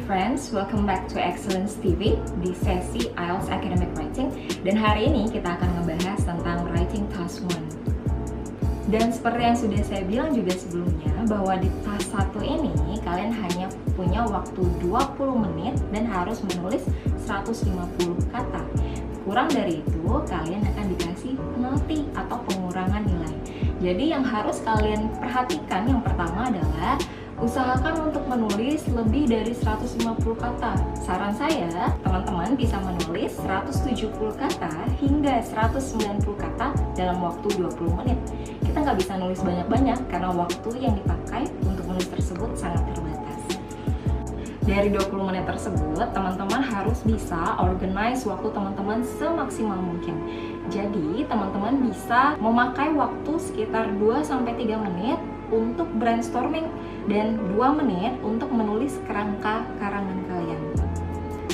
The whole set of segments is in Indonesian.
friends, welcome back to Excellence TV di sesi IELTS Academic Writing. Dan hari ini kita akan ngebahas tentang Writing Task 1. Dan seperti yang sudah saya bilang juga sebelumnya, bahwa di task 1 ini kalian hanya punya waktu 20 menit dan harus menulis 150 kata. Kurang dari itu, kalian akan dikasih penalti atau pengurangan nilai. Jadi yang harus kalian perhatikan yang pertama adalah usahakan untuk menulis lebih dari 150 kata. Saran saya, teman-teman bisa menulis 170 kata hingga 190 kata dalam waktu 20 menit. Kita nggak bisa nulis banyak-banyak karena waktu yang dipakai untuk menulis tersebut sangat terbatas. Dari 20 menit tersebut, teman-teman harus bisa organize waktu teman-teman semaksimal mungkin. Jadi, teman-teman bisa memakai waktu sekitar 2-3 menit untuk brainstorming dan 2 menit untuk menulis kerangka karangan kalian.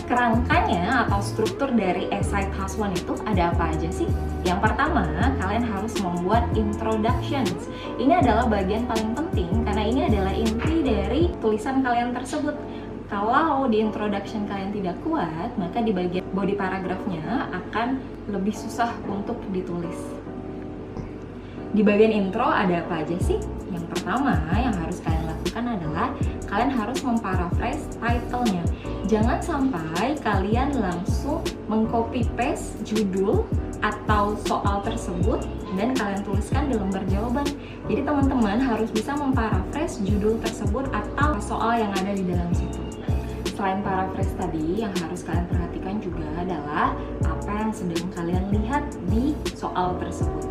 Kerangkanya atau struktur dari essay task 1 itu ada apa aja sih? Yang pertama, kalian harus membuat introductions. Ini adalah bagian paling penting karena ini adalah inti dari tulisan kalian tersebut. Kalau di introduction kalian tidak kuat, maka di bagian body paragrafnya akan lebih susah untuk ditulis. Di bagian intro ada apa aja sih? Yang pertama yang harus kalian lakukan adalah kalian harus memparaphrase title-nya. Jangan sampai kalian langsung mengcopy paste judul atau soal tersebut dan kalian tuliskan di lembar jawaban. Jadi teman-teman harus bisa memparaphrase judul tersebut atau soal yang ada di dalam situ. Selain paraphrase tadi, yang harus kalian perhatikan juga adalah apa yang sedang kalian lihat di soal tersebut.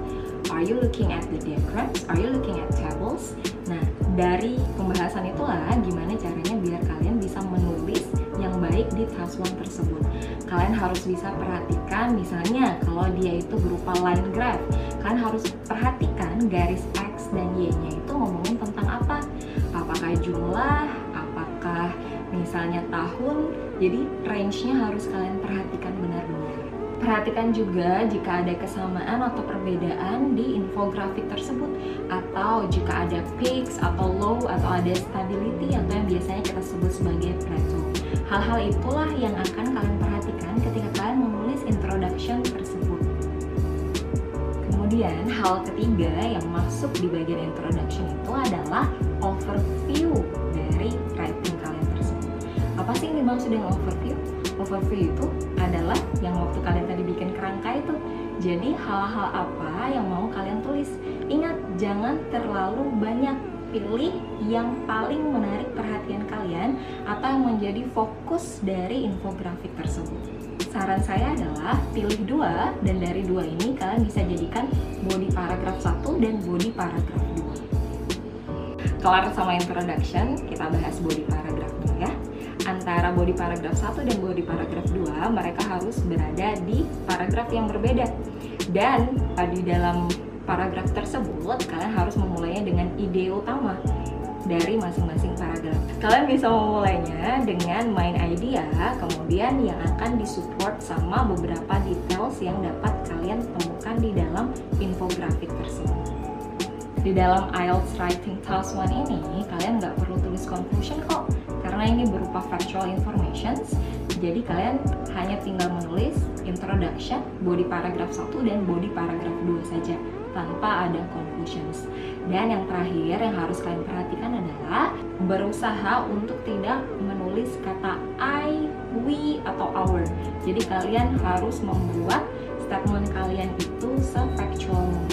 Are you looking at the diagrams? Are you looking at tables? Nah, dari pembahasan itulah gimana caranya biar kalian bisa menulis yang baik di task 1 tersebut. Kalian harus bisa perhatikan, misalnya kalau dia itu berupa line graph, kalian harus perhatikan garis X dan Y-nya itu ngomongin tentang apa? Apakah jumlah? Apakah misalnya tahun? Jadi range-nya harus kalian perhatikan benar-benar. Perhatikan juga jika ada kesamaan atau perbedaan di infografik tersebut, atau jika ada peaks atau low atau ada stability atau yang biasanya kita sebut sebagai plateau. Hal-hal itulah yang akan kalian perhatikan ketika kalian menulis introduction tersebut. Kemudian hal ketiga yang masuk di bagian introduction itu adalah overview dari writing kalian tersebut. Apa sih yang dimaksud dengan overview? Overview itu adalah yang waktu kalian tadi bikin kerangka itu. Jadi hal-hal apa yang mau kalian tulis. Ingat, jangan terlalu banyak. Pilih yang paling menarik perhatian kalian atau yang menjadi fokus dari infografik tersebut. Saran saya adalah pilih 2, dan dari 2 ini kalian bisa jadikan body paragraph 1 dan body paragraph 2. Kelar sama introduction, kita bahas body paragraphnya ya. Antara body paragraph 1 dan body paragraph 2, mereka harus berada di paragraf yang berbeda. Dan di dalam paragraf tersebut, kalian harus memulainya dengan ide utama dari masing-masing paragraf. Kalian bisa memulainya dengan main idea, kemudian yang akan disupport sama beberapa details yang dapat kalian temukan di dalam infografik tersebut. Di dalam IELTS Writing Task 1 ini, kalian nggak perlu tulis conclusion kok, karena ini berupa factual informations. Jadi kalian hanya tinggal menulis introduction, body paragraph 1 dan body paragraph 2 saja, tanpa ada conclusions. Dan yang terakhir yang harus kalian perhatikan adalah berusaha untuk tidak menulis kata I, we, atau our. Jadi kalian harus membuat statement kalian itu se-factual mungkin.